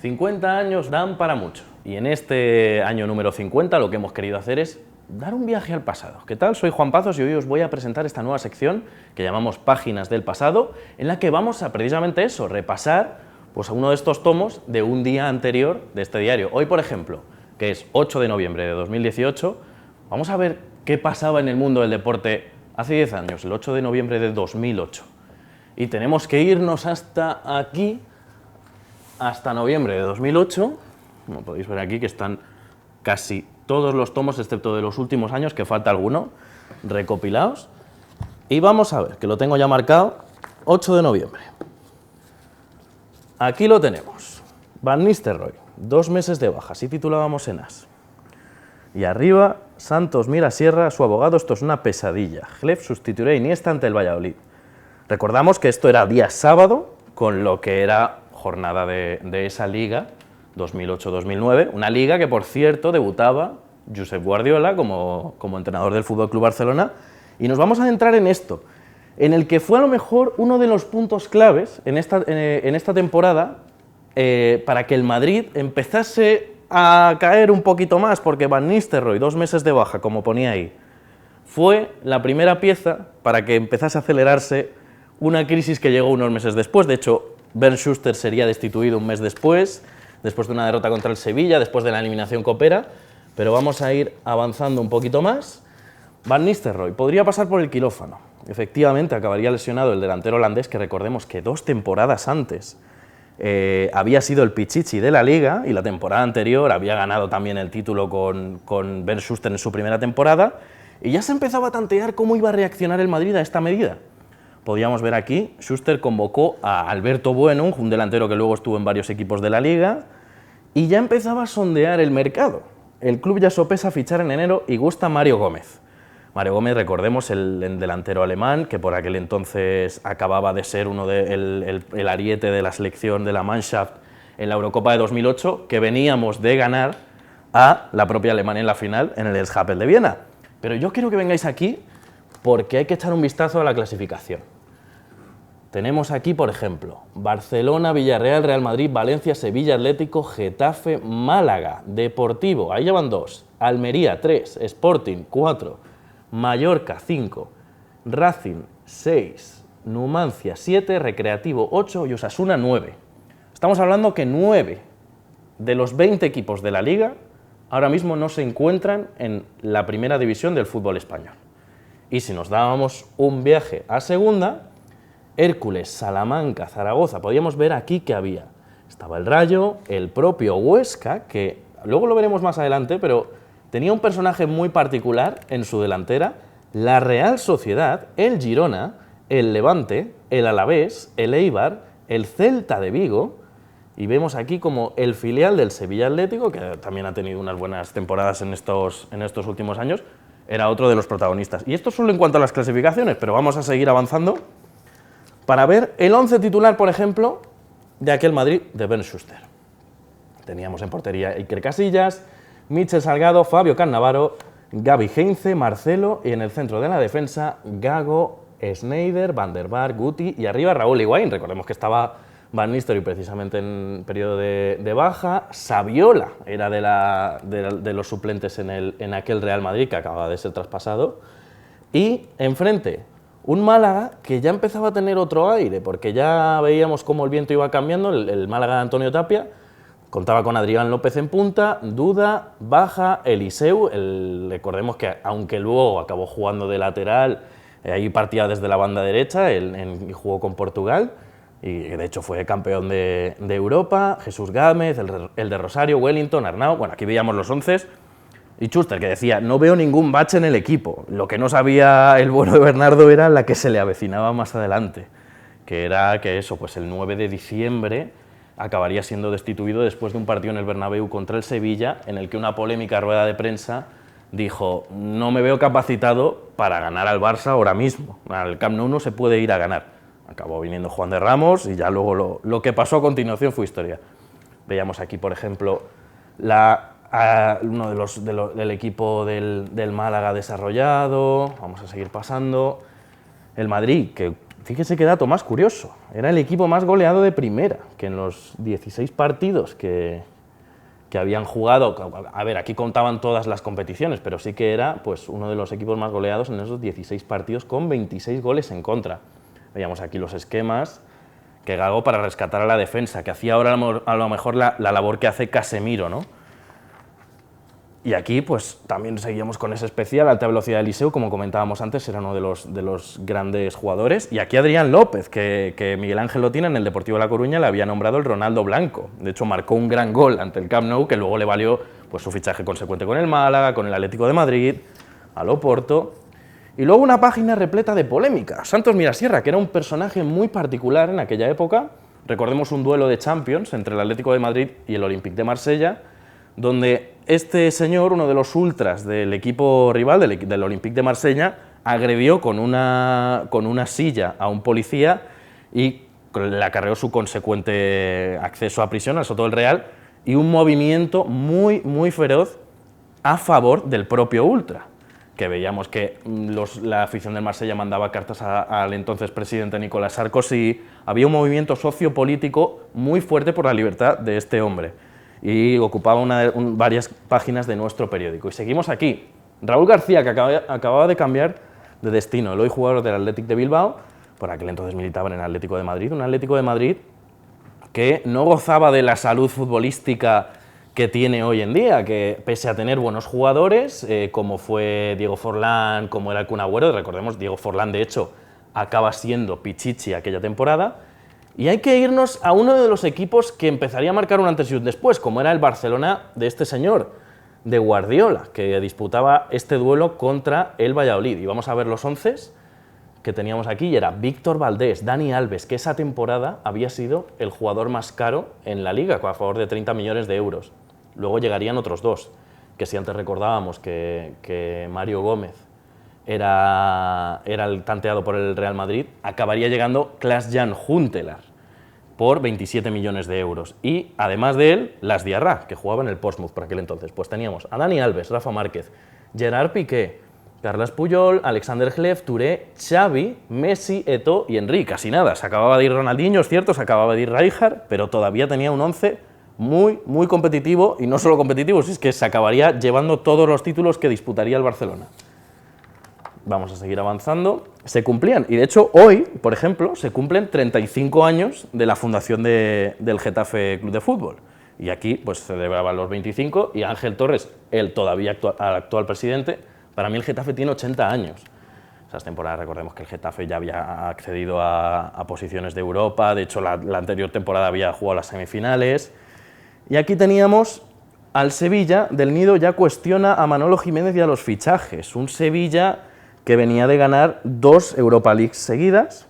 50 años dan para mucho. Y en este año número 50 lo que hemos querido hacer es dar un viaje al pasado. ¿Qué tal? Soy Juan Pazos y hoy os voy a presentar esta nueva sección que llamamos Páginas del Pasado, en la que vamos a precisamente eso, repasar pues, a uno de estos tomos de un día anterior de este diario. Hoy, por ejemplo, que es 8 de noviembre de 2018, vamos a ver qué pasaba en el mundo del deporte hace 10 años, el 8 de noviembre de 2008. Y tenemos que irnos hasta aquí, hasta noviembre de 2008, como podéis ver aquí que están casi todos los tomos, excepto de los últimos años, que falta alguno, recopilados. Y vamos a ver, que lo tengo ya marcado, 8 de noviembre. Aquí lo tenemos, Van Nistelrooy, 2 meses de baja, así titulábamos en AS. Y arriba, Santos mira Sierra, su abogado, esto es una pesadilla. Hleb sustituirá a Iniesta ante el Valladolid. Recordamos que esto era día sábado, con lo que era jornada de esa liga, 2008-2009, una liga que, por cierto, debutaba Josep Guardiola como entrenador del FC Barcelona, y nos vamos a adentrar en esto, en el que fue a lo mejor uno de los puntos claves en esta temporada para que el Madrid empezase a caer un poquito más, porque Van Nistelrooy, 2 meses de baja, como ponía ahí, fue la primera pieza para que empezase a acelerarse una crisis que llegó unos meses después. De hecho, Bernd Schuster sería destituido un mes después de una derrota contra el Sevilla, después de la eliminación copera, pero vamos a ir avanzando un poquito más. Van Nistelrooy podría pasar por el quirófano. Efectivamente, acabaría lesionado el delantero holandés, que recordemos que 2 temporadas antes había sido el Pichichi de la Liga, y la temporada anterior había ganado también el título con Bernd Schuster en su primera temporada, y ya se empezaba a tantear cómo iba a reaccionar el Madrid a esta medida. Podíamos ver aquí, Schuster convocó a Alberto Bueno, un delantero que luego estuvo en varios equipos de la Liga, y ya empezaba a sondear el mercado. El club ya sopesa fichar en enero y gusta Mario Gómez. Mario Gómez, recordemos, el delantero alemán, que por aquel entonces acababa de ser el ariete de la selección de la Mannschaft en la Eurocopa de 2008, que veníamos de ganar a la propia Alemania en la final en el Erzgebet de Viena. Pero yo quiero que vengáis aquí porque hay que echar un vistazo a la clasificación. Tenemos aquí, por ejemplo, Barcelona, Villarreal, Real Madrid, Valencia, Sevilla, Atlético, Getafe, Málaga, Deportivo, ahí llevan 2, Almería 3, Sporting 4, Mallorca 5, Racing 6, Numancia 7, Recreativo 8 y Osasuna 9. Estamos hablando que 9 de los 20 equipos de la Liga ahora mismo no se encuentran en la primera división del fútbol español. Y si nos dábamos un viaje a segunda, Hércules, Salamanca, Zaragoza, podíamos ver aquí que había. Estaba el Rayo, el propio Huesca, que luego lo veremos más adelante, pero tenía un personaje muy particular en su delantera, la Real Sociedad, el Girona, el Levante, el Alavés, el Eibar, el Celta de Vigo, y vemos aquí como el filial del Sevilla Atlético, que también ha tenido unas buenas temporadas en estos últimos años, era otro de los protagonistas. Y esto solo en cuanto a las clasificaciones, pero vamos a seguir avanzando para ver el 11 titular, por ejemplo, de aquel Madrid de Bernd Schuster. Teníamos en portería Iker Casillas, Michel Salgado, Fabio Cannavaro, Gaby Heinze, Marcelo, y en el centro de la defensa, Gago, Sneijder, Van der Vaart, Guti, y arriba Raúl Higuaín. Recordemos que estaba Van Nistelrooy precisamente en periodo de baja. Saviola era de los suplentes en aquel Real Madrid que acababa de ser traspasado. Y enfrente, un Málaga que ya empezaba a tener otro aire, porque ya veíamos cómo el viento iba cambiando, el Málaga de Antonio Tapia. Contaba con Adrián López en punta, Duda, Baja, Eliseu, recordemos que aunque luego acabó jugando de lateral, ahí partía desde la banda derecha, y jugó con Portugal, y de hecho fue campeón de Europa, Jesús Gámez, el de Rosario, Wellington, Arnau, bueno, aquí veíamos los 11, y Schuster, que decía, no veo ningún bache en el equipo. Lo que no sabía el bueno de Bernardo era la que se le avecinaba más adelante, que era que eso, pues el 9 de diciembre acabaría siendo destituido después de un partido en el Bernabéu contra el Sevilla, en el que una polémica rueda de prensa dijo, no me veo capacitado para ganar al Barça ahora mismo, al Camp Nou no se puede ir a ganar. Acabó viniendo Juan de Ramos y ya luego lo que pasó a continuación fue historia. Veíamos aquí, por ejemplo, uno del equipo del Málaga desarrollado. Vamos a seguir pasando. El Madrid, que fíjese qué dato más curioso, era el equipo más goleado de primera, que en los 16 partidos que habían jugado, a ver, aquí contaban todas las competiciones, pero sí que era pues, uno de los equipos más goleados en esos 16 partidos con 26 goles en contra. Veíamos aquí los esquemas que Gago para rescatar a la defensa, que hacía ahora a lo mejor la labor que hace Casemiro, ¿no? Y aquí pues también seguíamos con ese especial, alta velocidad de Eliseu, como comentábamos antes, era uno de los grandes jugadores. Y aquí Adrián López, que Miguel Ángel lo tiene en el Deportivo de La Coruña, le había nombrado el Ronaldo Blanco. De hecho, marcó un gran gol ante el Camp Nou, que luego le valió pues, su fichaje consecuente con el Málaga, con el Atlético de Madrid, al Oporto. Y luego una página repleta de polémica. Santos Mirasierra, que era un personaje muy particular en aquella época. Recordemos un duelo de Champions entre el Atlético de Madrid y el Olympique de Marsella, donde este señor, uno de los ultras del equipo rival, del Olympique de Marsella, agredió con una silla a un policía y le acarreó su consecuente acceso a prisión al Soto del Real y un movimiento muy, muy feroz a favor del propio ultra, que veíamos que la afición del Marsella mandaba cartas al entonces presidente Nicolas Sarkozy. Había un movimiento sociopolítico muy fuerte por la libertad de este hombre y ocupaba varias páginas de nuestro periódico. Y seguimos aquí. Raúl García, que acababa de cambiar de destino, el hoy jugador del Athletic de Bilbao, por aquel entonces militaba en el Atlético de Madrid, un Atlético de Madrid que no gozaba de la salud futbolística que tiene hoy en día, que pese a tener buenos jugadores, como fue Diego Forlán, como era el Kun Agüero, recordemos, Diego Forlán de hecho acaba siendo Pichichi aquella temporada. Y hay que irnos a uno de los equipos que empezaría a marcar un antes y un después, como era el Barcelona de este señor, de Guardiola, que disputaba este duelo contra el Valladolid. Y vamos a ver los 11 que teníamos aquí, y era Víctor Valdés, Dani Alves, que esa temporada había sido el jugador más caro en la Liga, a favor de 30 millones de euros. Luego llegarían otros dos, que si antes recordábamos que Mario Gómez era el tanteado por el Real Madrid, acabaría llegando Klaas-Jan Huntelaar por 27 millones de euros. Y además de él, Las Diarra, que jugaba en el Portsmouth por aquel entonces. Pues teníamos a Dani Alves, Rafa Márquez, Gerard Piqué, Carles Puyol, Alexander Hleb, Touré, Xavi, Messi, Eto'o y Henry. Casi nada. Se acababa de ir Ronaldinho, es cierto, se acababa de ir Rijkaard, pero todavía tenía un 11 muy, muy competitivo, y no solo competitivo, si es que se acabaría llevando todos los títulos que disputaría el Barcelona. Vamos a seguir avanzando. Se cumplían, y de hecho hoy, por ejemplo, se cumplen 35 años de la fundación del Getafe Club de Fútbol. Y aquí pues celebraban los 25, y Ángel Torres, el todavía actual presidente, para mí el Getafe tiene 80 años. Esas temporadas, recordemos que el Getafe ya había accedido a posiciones de Europa, de hecho la anterior temporada había jugado las semifinales. Y aquí teníamos al Sevilla del Nido, ya cuestiona a Manolo Jiménez y a los fichajes. Un Sevilla que venía de ganar 2 Europa Leagues seguidas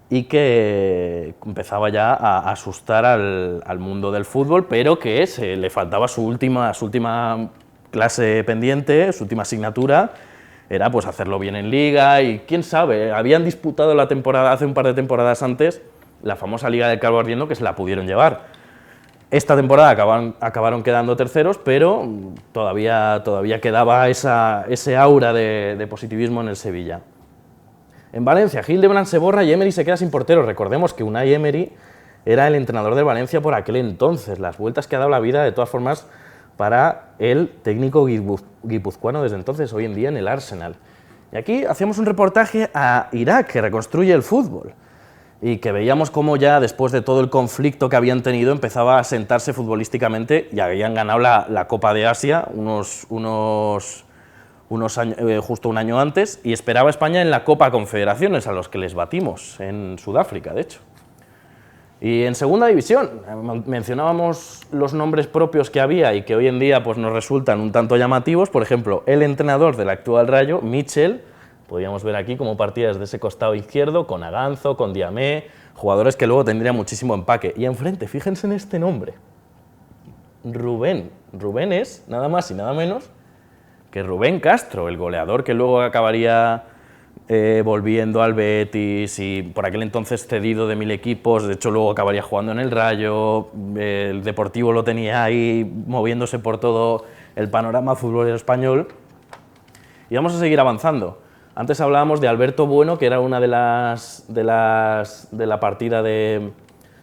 y que empezaba ya a asustar al mundo del fútbol, pero que le faltaba su última clase pendiente, su última asignatura, era pues hacerlo bien en Liga. Y quién sabe, habían disputado la temporada, hace un par de temporadas antes, la famosa Liga del Calvo Ardiendo, que se la pudieron llevar. Esta temporada acabaron quedando terceros, pero todavía quedaba ese aura de positivismo en el Sevilla. En Valencia, Hildebrand se borra y Emery se queda sin portero. Recordemos que Unai Emery era el entrenador del Valencia por aquel entonces. Las vueltas que ha dado la vida, de todas formas, para el técnico guipuzcoano desde entonces, hoy en día en el Arsenal. Y aquí hacíamos un reportaje a Irak, que reconstruye el fútbol, y que veíamos cómo ya después de todo el conflicto que habían tenido empezaba a sentarse futbolísticamente, y habían ganado la Copa de Asia unos años, justo un año antes, y esperaba España en la Copa Confederaciones, a los que les batimos en Sudáfrica, de hecho. Y en segunda división, mencionábamos los nombres propios que había y que hoy en día pues, nos resultan un tanto llamativos. Por ejemplo, el entrenador del actual Rayo, Michel, podríamos ver aquí cómo partía desde ese costado izquierdo, con Aganzo, con Diamé, jugadores que luego tendrían muchísimo empaque. Y enfrente, fíjense en este nombre, Rubén. Rubén es nada más y nada menos que Rubén Castro, el goleador que luego acabaría volviendo al Betis y por aquel entonces cedido de 1000 equipos, de hecho luego acabaría jugando en el Rayo, el Deportivo lo tenía ahí moviéndose por todo el panorama futbolero español. Y vamos a seguir avanzando. Antes hablábamos de Alberto Bueno, que era una de la partida de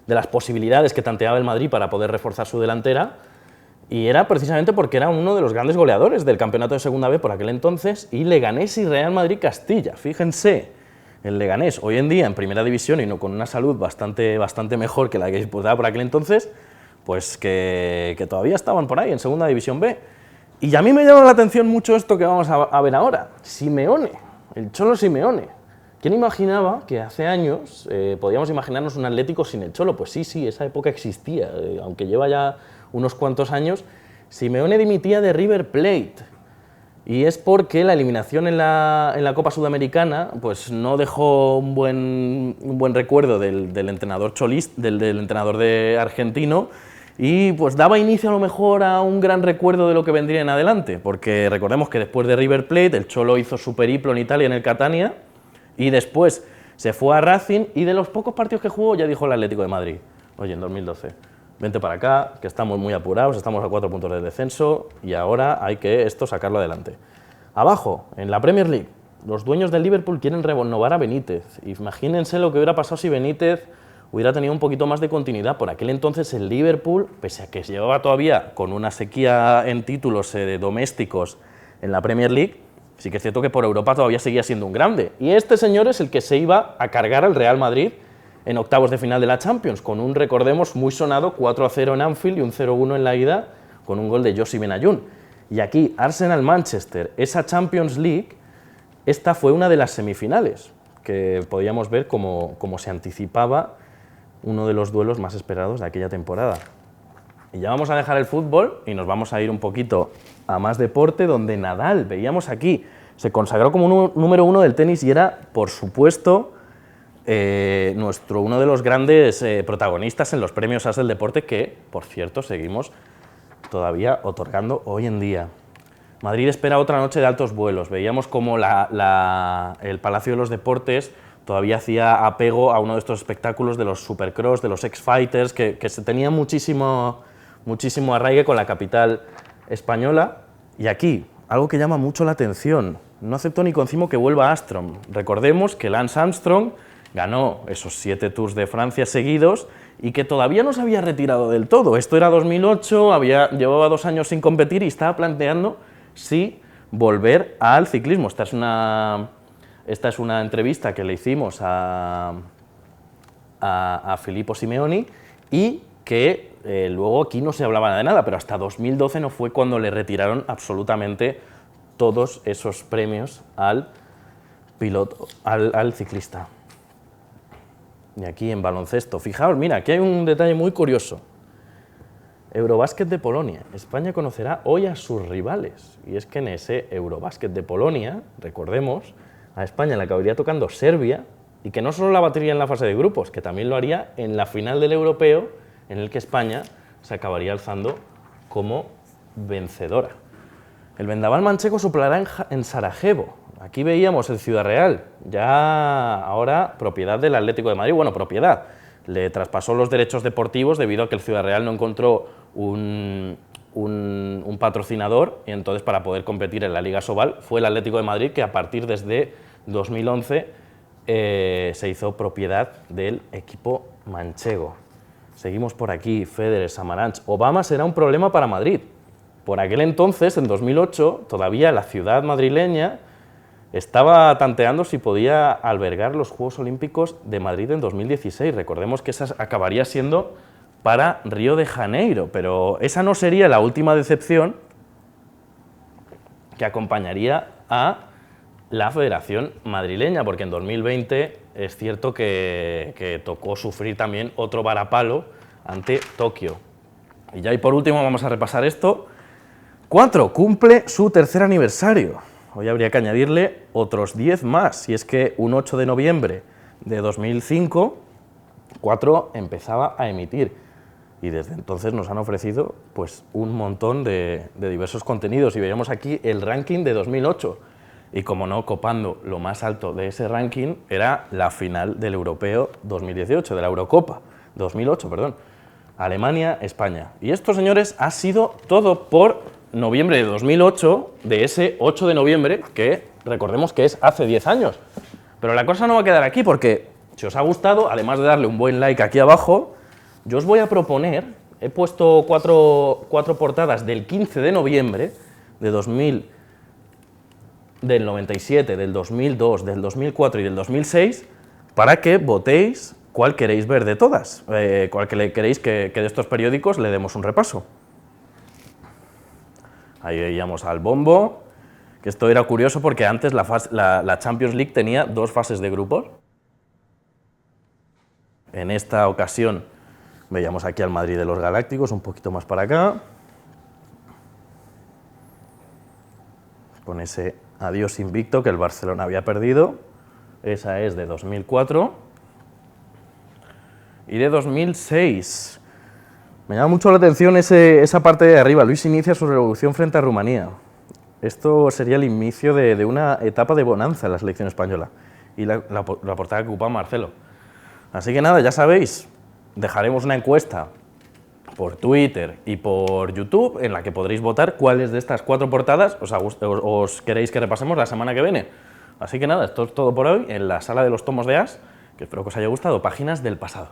las posibilidades que tanteaba el Madrid para poder reforzar su delantera, y era precisamente porque era uno de los grandes goleadores del campeonato de Segunda B por aquel entonces, y Leganés y Real Madrid-Castilla. Fíjense, el Leganés hoy en día en Primera División y no con una salud bastante mejor que la que disputaba por aquel entonces, pues que todavía estaban por ahí en Segunda División B. Y a mí me llama la atención mucho esto que vamos a ver ahora, Simeone, el Cholo Simeone. ¿Quién imaginaba que hace años podíamos imaginarnos un Atlético sin el Cholo? Pues sí, esa época existía, aunque lleva ya unos cuantos años. Simeone dimitía de River Plate, y es porque la eliminación en la Copa Sudamericana pues no dejó un buen recuerdo del entrenador del entrenador argentino, y pues daba inicio a lo mejor a un gran recuerdo de lo que vendría en adelante, porque recordemos que después de River Plate el Cholo hizo su periplo en Italia, en el Catania, y después se fue a Racing, y de los pocos partidos que jugó ya dijo el Atlético de Madrid: oye, en 2012, vente para acá, que estamos muy apurados, estamos a 4 puntos de descenso y ahora hay que sacarlo adelante. Abajo, en la Premier League, los dueños del Liverpool quieren renovar a Benítez. Imagínense lo que hubiera pasado si Benítez hubiera tenido un poquito más de continuidad. Por aquel entonces el Liverpool, pese a que se llevaba todavía con una sequía en títulos domésticos en la Premier League, sí que es cierto que por Europa todavía seguía siendo un grande. Y este señor es el que se iba a cargar al Real Madrid en octavos de final de la Champions, con un, recordemos, muy sonado 4-0 en Anfield y un 0-1 en la ida, con un gol de Josie Benayoun. Y aquí, Arsenal-Manchester, esa Champions League, esta fue una de las semifinales, que podíamos ver cómo se anticipaba uno de los duelos más esperados de aquella temporada. Y ya vamos a dejar el fútbol y nos vamos a ir un poquito a más deporte, donde Nadal, veíamos aquí, se consagró como número 1 del tenis y era, por supuesto, uno de los grandes protagonistas en los premios As del deporte, que, por cierto, seguimos todavía otorgando hoy en día. Madrid espera otra noche de altos vuelos. Veíamos como el Palacio de los Deportes todavía hacía apego a uno de estos espectáculos de los Supercross, de los X-Fighters, que se tenía muchísimo arraigue con la capital española. Y aquí, algo que llama mucho la atención, no aceptó ni con cimo que vuelva Armstrong. Recordemos que Lance Armstrong ganó esos 7 Tours de Francia seguidos y que todavía no se había retirado del todo. Esto era 2008, llevaba 2 años sin competir y estaba planteando si volver al ciclismo. Esta es una entrevista que le hicimos a Filippo Simeoni, y que luego aquí no se hablaba de nada, pero hasta 2012 no fue cuando le retiraron absolutamente todos esos premios al ciclista. Y aquí en baloncesto, fijaos, mira, aquí hay un detalle muy curioso. Eurobásquet de Polonia. España conocerá hoy a sus rivales, y es que en ese Eurobásquet de Polonia, recordemos, a España le acabaría tocando Serbia, y que no solo la batería en la fase de grupos, que también lo haría en la final del europeo, en el que España se acabaría alzando como vencedora. El vendaval manchego soplará en Sarajevo. Aquí veíamos el Ciudad Real, ya ahora propiedad del Atlético de Madrid. Bueno, propiedad, le traspasó los derechos deportivos debido a que el Ciudad Real no encontró un patrocinador, y entonces para poder competir en la Liga Sobal fue el Atlético de Madrid, que a partir desde 2011 se hizo propiedad del equipo manchego. Seguimos por aquí, Federer, Samaranch. Obama será un problema para Madrid. Por aquel entonces, en 2008, todavía la ciudad madrileña estaba tanteando si podía albergar los Juegos Olímpicos de Madrid en 2016. Recordemos que esa acabaría siendo para Río de Janeiro, pero esa no sería la última decepción que acompañaría a la Federación Madrileña, porque en 2020 es cierto que tocó sufrir también otro varapalo ante Tokio. Y ya, y por último, vamos a repasar esto. 4. Cumple su 3er aniversario. Hoy habría que añadirle otros 10 más, y es que un 8 de noviembre de 2005, 4 empezaba a emitir, y desde entonces nos han ofrecido pues, un montón de diversos contenidos, y veíamos aquí el ranking de 2008, y como no, copando lo más alto de ese ranking era la final del Europeo 2018, de la Eurocopa 2008, perdón, Alemania-España. Y esto, señores, ha sido todo por noviembre de 2008, de ese 8 de noviembre, que recordemos que es hace 10 años. Pero la cosa no va a quedar aquí, porque si os ha gustado, además de darle un buen like aquí abajo, yo os voy a proponer, he puesto cuatro portadas del 15 de noviembre de 2000, del 97, del 2002, del 2004 y del 2006, para que votéis cuál queréis ver de todas, cuál queréis que de estos periódicos le demos un repaso. Ahí veíamos al bombo, que esto era curioso porque antes la Champions League tenía 2 fases de grupos. En esta ocasión veíamos aquí al Madrid de los Galácticos, un poquito más para acá, con ese adiós invicto que el Barcelona había perdido. Esa es de 2004. Y de 2006. Me llama mucho la atención esa parte de arriba. Luis inicia su revolución frente a Rumanía. Esto sería el inicio de una etapa de bonanza en la selección española. Y la portada que ocupa Marcelo. Así que nada, ya sabéis, dejaremos una encuesta por Twitter y por YouTube en la que podréis votar cuáles de estas 4 portadas os queréis que repasemos la semana que viene. Así que nada, esto es todo por hoy en la sala de los tomos de As, que espero que os haya gustado, páginas del pasado.